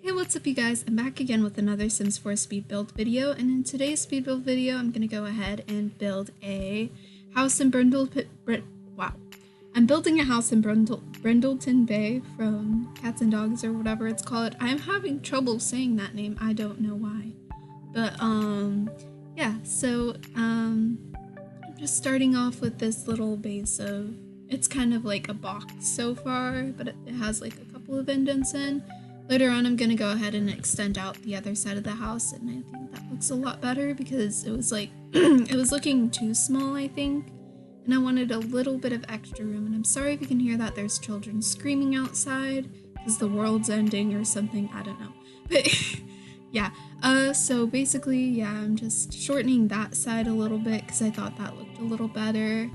Hey, what's up you guys? I'm back again with another Sims 4 speed build video, and in today's speed build video I'm going to go ahead and build a house in I'm building a house in Brindleton Bay from Cats and Dogs or whatever it's called. I'm having trouble saying that name, I don't know why. But yeah, so I'm just starting off with this little base of, it's kind of like a box so far, but it has like a couple of indents in. Later on, I'm going to go ahead and extend out the other side of the house, and I think that looks a lot better because it was like, it was looking too small, I think, and I wanted a little bit of extra room, and I'm sorry if you can hear that. There's children screaming outside because the world's ending or something, I don't know, but yeah, so basically, yeah, I'm just shortening that side a little bit because I thought that looked a little better,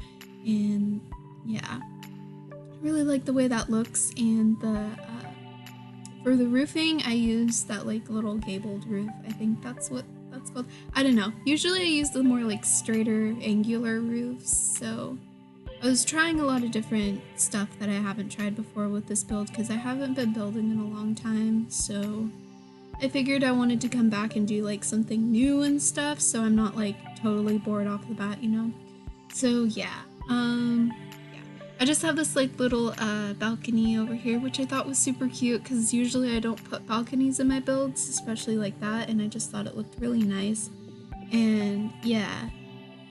and yeah, I really like the way that looks. And for the roofing, I use that like little gabled roof. I think that's what that's called. I don't know. Usually I use the more like straighter angular roofs. So I was trying a lot of different stuff that I haven't tried before with this build because I haven't been building in a long time. So I figured I wanted to come back and do like something new and stuff, so I'm not like totally bored off the bat, you know? So yeah. I just have this like little balcony over here, which I thought was super cute because usually I don't put balconies in my builds, especially like that, and I just thought it looked really nice. And yeah,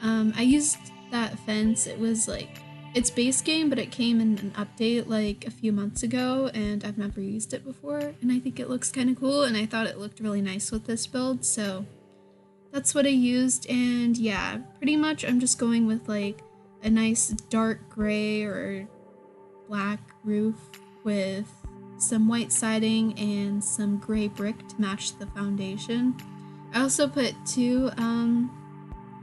I used that fence. It was like, it's base game, but it came in an update like a few months ago, and I've never used it before, and I think it looks kind of cool, and I thought it looked really nice with this build, so that's what I used. And yeah, pretty much I'm just going with like a nice dark gray or black roof with some white siding and some gray brick to match the foundation. I also put two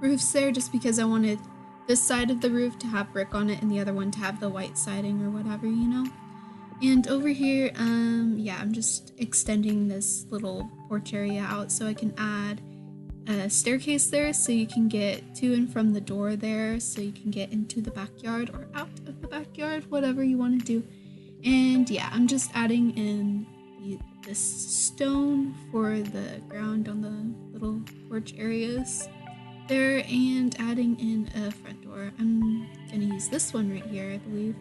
roofs there just because I wanted this side of the roof to have brick on it and the other one to have the white siding or whatever, you know? And over here, yeah, I'm just extending this little porch area out so I can add a staircase there so you can get to and from the door there, so you can get into the backyard or out of the backyard, whatever you want to do. And yeah, I'm just adding in this stone for the ground on the little porch areas there, and adding in a front door. I'm gonna use this one right here, I believe.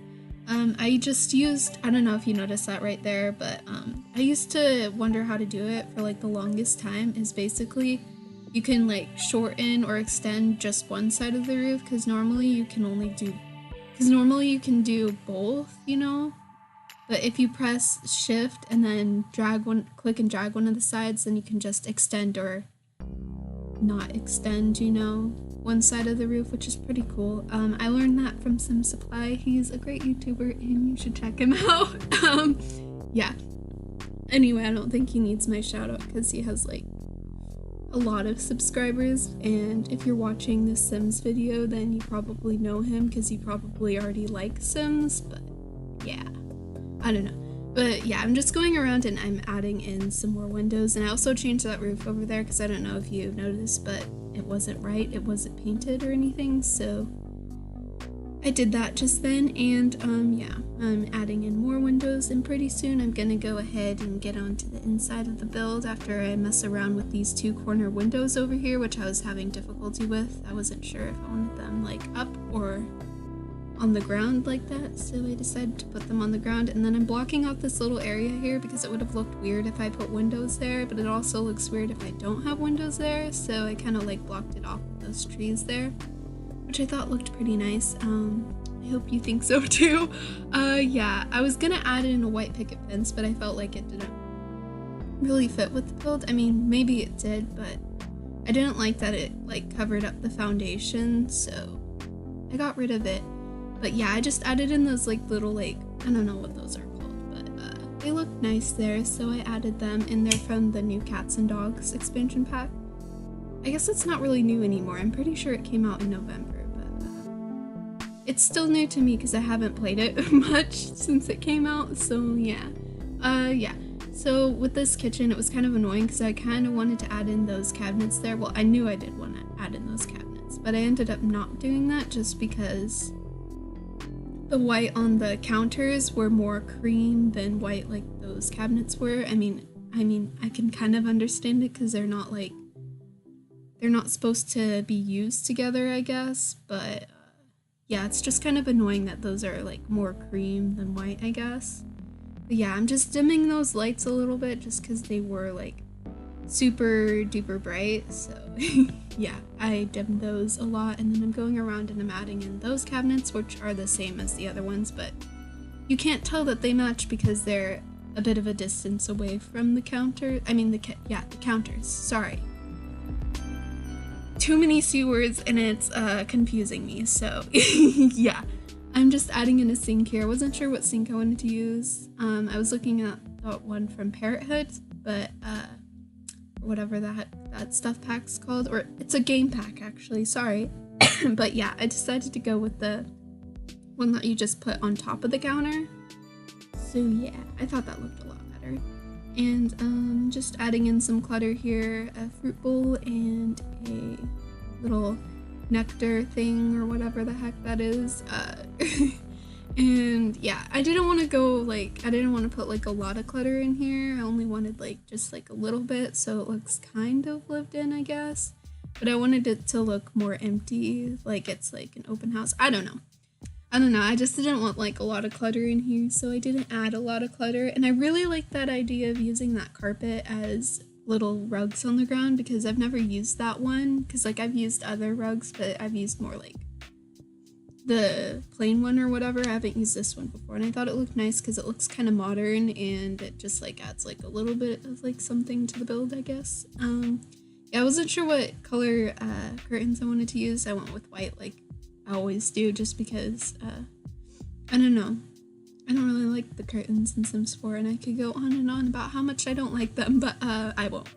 I just used, I don't know if you noticed that right there, but I used to wonder how to do it for like the longest time. Is basically you can like shorten or extend just one side of the roof, because normally you can do both, you know? But if you press shift and then click and drag one of the sides, then you can just extend or not extend, you know, one side of the roof, which is pretty cool. I learned that from Sim Supply. He's a great YouTuber and you should check him out. Yeah. Anyway, I don't think he needs my shout out because he has like a lot of subscribers, and if you're watching this Sims video, then you probably know him because you probably already like Sims, but yeah, I don't know. But yeah, I'm just going around and I'm adding in some more windows, and I also changed that roof over there because I don't know if you noticed, but it wasn't right, it wasn't painted or anything, so I did that just then. And yeah, I'm adding in more windows, and pretty soon I'm gonna go ahead and get onto the inside of the build after I mess around with these two corner windows over here, which I was having difficulty with. I wasn't sure if I wanted them like up or on the ground like that, so I decided to put them on the ground. And then I'm blocking off this little area here because it would have looked weird if I put windows there, but it also looks weird if I don't have windows there, so I kind of like blocked it off with those trees there, which I thought looked pretty nice. I hope you think so too. Yeah, I was gonna add in a white picket fence, but I felt like it didn't really fit with the build. I mean, maybe it did, but I didn't like that it like covered up the foundation, so I got rid of it. But yeah, I just added in those like little like, I don't know what those are called, but they look nice there, so I added them in there from the new Cats and Dogs expansion pack. I guess it's not really new anymore. I'm pretty sure it came out in November, but it's still new to me because I haven't played it much since it came out, so yeah. Yeah, so with this kitchen, it was kind of annoying because I kind of wanted to add in those cabinets there. Well, I knew I did want to add in those cabinets, but I ended up not doing that just because the white on the counters were more cream than white like those cabinets were. I mean, I mean, I can kind of understand it because they're not supposed to be used together, I guess, but yeah, it's just kind of annoying that those are like more cream than white, I guess. But yeah, I'm just dimming those lights a little bit just because they were like super duper bright, so yeah, I dimmed those a lot, and then I'm going around and I'm adding in those cabinets, which are the same as the other ones, but you can't tell that they match because they're a bit of a distance away from the counter. I mean, the counters, sorry. Too many C words and it's confusing me, so yeah. I'm just adding in a sink here. I wasn't sure what sink I wanted to use. I was looking at the one from Parenthood, but whatever that stuff pack's called, or it's a game pack actually, sorry. But yeah, I decided to go with the one that you just put on top of the counter. So yeah, I thought that looked a lot better. And just adding in some clutter here, a fruit bowl and a little nectar thing or whatever the heck that is. And yeah, I didn't want to put like a lot of clutter in here. I only wanted like just like a little bit so it looks kind of lived in, I guess. But I wanted it to look more empty, like it's like an open house. I don't know. I just didn't want like a lot of clutter in here, so I didn't add a lot of clutter. And I really like that idea of using that carpet as little rugs on the ground because I've never used that one, because like I've used other rugs, but I've used more like the plain one or whatever. I haven't used this one before, and I thought it looked nice because it looks kind of modern and it just like adds like a little bit of like something to the build, I guess. Yeah, I wasn't sure what color curtains I wanted to use. I went with white like I always do, just because I don't know, I don't really like the curtains in Sims 4, and I could go on and on about how much I don't like them, but I won't.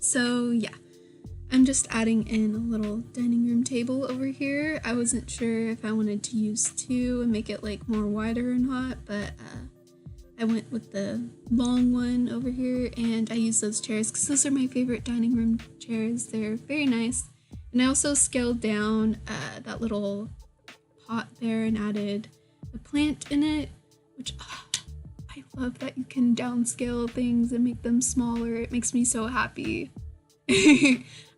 So yeah, I'm just adding in a little dining room table over here. I wasn't sure if I wanted to use two and make it like more wider or not, but I went with the long one over here, and I used those chairs because those are my favorite dining room chairs. They're very nice. And I also scaled down that little pot there and added a plant in it, which I love that you can downscale things and make them smaller. It makes me so happy.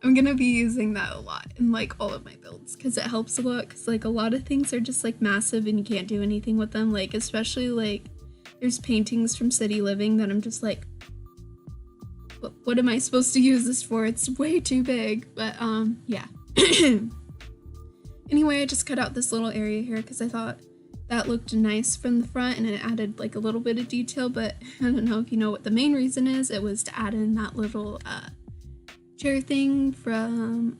I'm gonna be using that a lot in like all of my builds because it helps a lot, because like a lot of things are just like massive and you can't do anything with them, like especially like there's paintings from City Living that I'm just like, what am I supposed to use this for? It's way too big. But yeah. Anyway, I just cut out this little area here because I thought that looked nice from the front and it added like a little bit of detail, but I don't know if you know what the main reason is. It was to add in that little chair thing from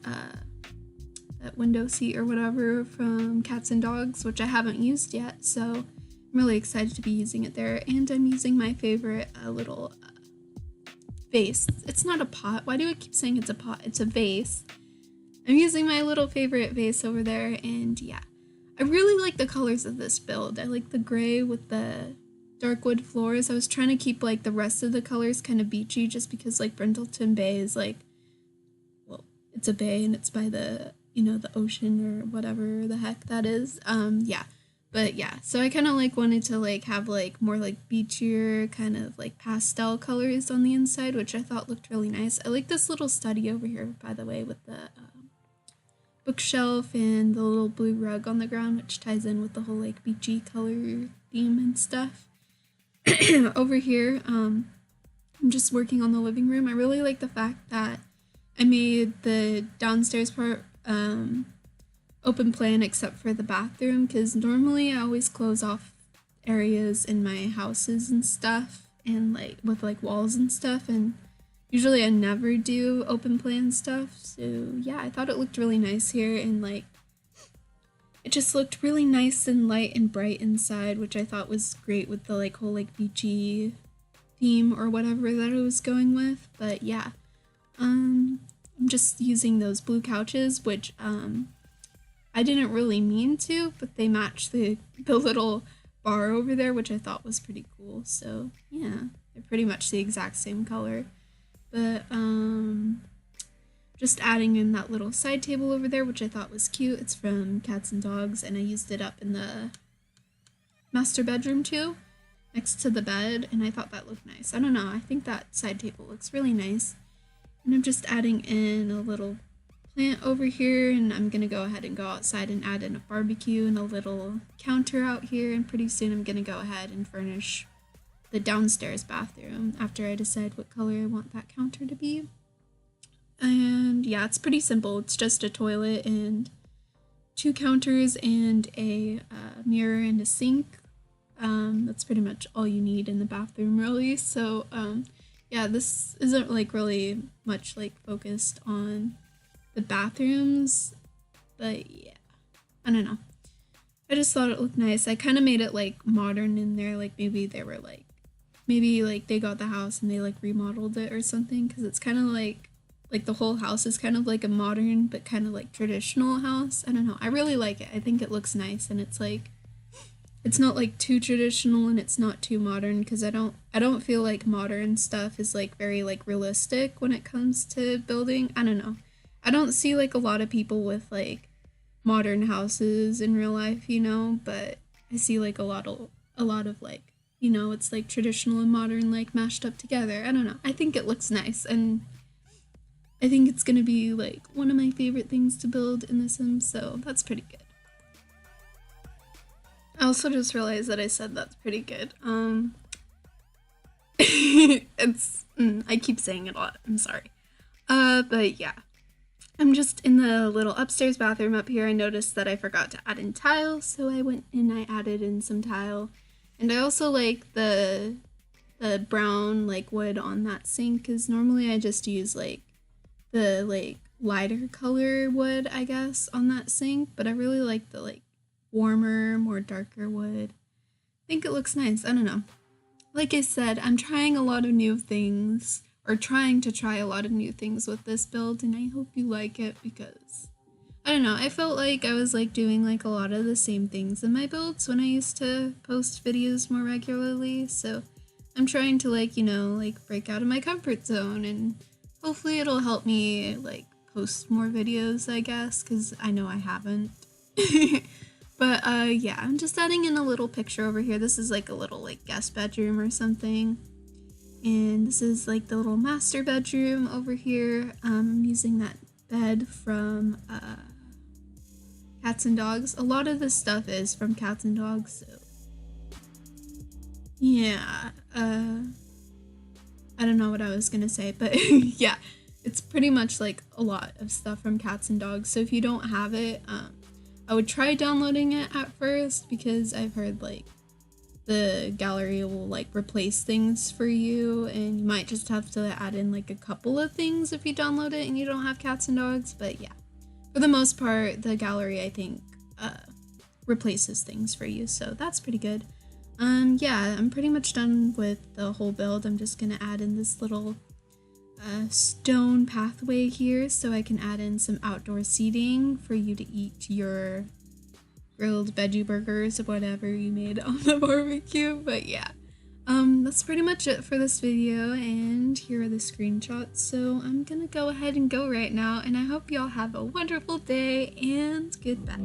that window seat or whatever from Cats and Dogs, which I haven't used yet, so I'm really excited to be using it there. And I'm using my favorite little vase. It's not a pot. Why do I keep saying it's a pot? It's a vase. I'm using my little favorite vase over there, and yeah, I really like the colors of this build. I like the gray with the dark wood floors. I was trying to keep like the rest of the colors kind of beachy, just because like Brindleton Bay is like, well, it's a bay and it's by the, you know, the ocean or whatever the heck that is. Yeah. But yeah, so I kind of like wanted to like have like more like beachier kind of like pastel colors on the inside, which I thought looked really nice. I like this little study over here, by the way, with the bookshelf and the little blue rug on the ground, which ties in with the whole like beachy color theme and stuff. Over here, I'm just working on the living room. I really like the fact that I made the downstairs part open plan except for the bathroom, because normally I always close off areas in my houses and stuff, and like with like walls and stuff, and usually I never do open plan stuff. So yeah, I thought it looked really nice here, and like it just looked really nice and light and bright inside, which I thought was great with the like whole like beachy theme or whatever that I was going with. But yeah, I'm just using those blue couches, which I didn't really mean to, but they match the little bar over there, which I thought was pretty cool. So yeah, they're pretty much the exact same color. But just adding in that little side table over there, which I thought was cute. It's from Cats and Dogs, and I used it up in the master bedroom too. next to the bed, and I thought that looked nice. I don't know, I think that side table looks really nice. And I'm just adding in a little plant over here, and I'm gonna go ahead and go outside and add in a barbecue and a little counter out here, and pretty soon I'm gonna go ahead and furnish the downstairs bathroom after I decide what color I want that counter to be. And yeah, it's pretty simple. It's just a toilet and 2 counters and a mirror and a sink. That's pretty much all you need in the bathroom, really. So yeah, this isn't like really much like focused on the bathrooms, but yeah, I don't know. I just thought it looked nice. I kind of made it like modern in there, like maybe they were like, maybe like they got the house and they like remodeled it or something, because it's kind of like the whole house is kind of like a modern but kind of like traditional house. I don't know. I really like it. I think it looks nice, and it's like, it's not like too traditional and it's not too modern, because I don't feel like modern stuff is like very like realistic when it comes to building. I don't know. I don't see like a lot of people with like modern houses in real life, you know, but I see like a lot of like, you know, it's like traditional and modern like mashed up together. I don't know. I think it looks nice, and I think it's gonna be like one of my favorite things to build in The Sims, so that's pretty good. I also just realized that I said that's pretty good. I keep saying it a lot, I'm sorry. But yeah. I'm just in the little upstairs bathroom up here. I noticed that I forgot to add in tile, so I went and I added in some tile. And I also like the brown like wood on that sink, because normally I just use like the like lighter color wood, I guess, on that sink, but I really like the like warmer, more darker wood. I think it looks nice. I don't know. Like I said, I'm trying a lot of new things, or trying to try a lot of new things with this build, and I hope you like it, because I don't know, I felt like I was like doing like a lot of the same things in my builds when I used to post videos more regularly, so I'm trying to like, you know, like break out of my comfort zone, and hopefully it'll help me like post more videos, I guess, because I know I haven't. But yeah, I'm just adding in a little picture over here. This is like a little like guest bedroom or something. And this is like the little master bedroom over here. I'm using that bed from Cats and Dogs. A lot of this stuff is from Cats and Dogs, so yeah. I don't know what I was gonna say, but yeah, it's pretty much like a lot of stuff from Cats and Dogs. So if you don't have it, I would try downloading it at first, because I've heard like the gallery will like replace things for you, and you might just have to add in like a couple of things if you download it and you don't have Cats and Dogs. But yeah, for the most part, the gallery, I think, replaces things for you, so that's pretty good. Yeah, I'm pretty much done with the whole build. I'm just gonna add in this little stone pathway here, so I can add in some outdoor seating for you to eat your grilled veggie burgers or whatever you made on the barbecue. But yeah, that's pretty much it for this video, and here are the screenshots. So I'm gonna go ahead and go right now, and I hope y'all have a wonderful day, and goodbye.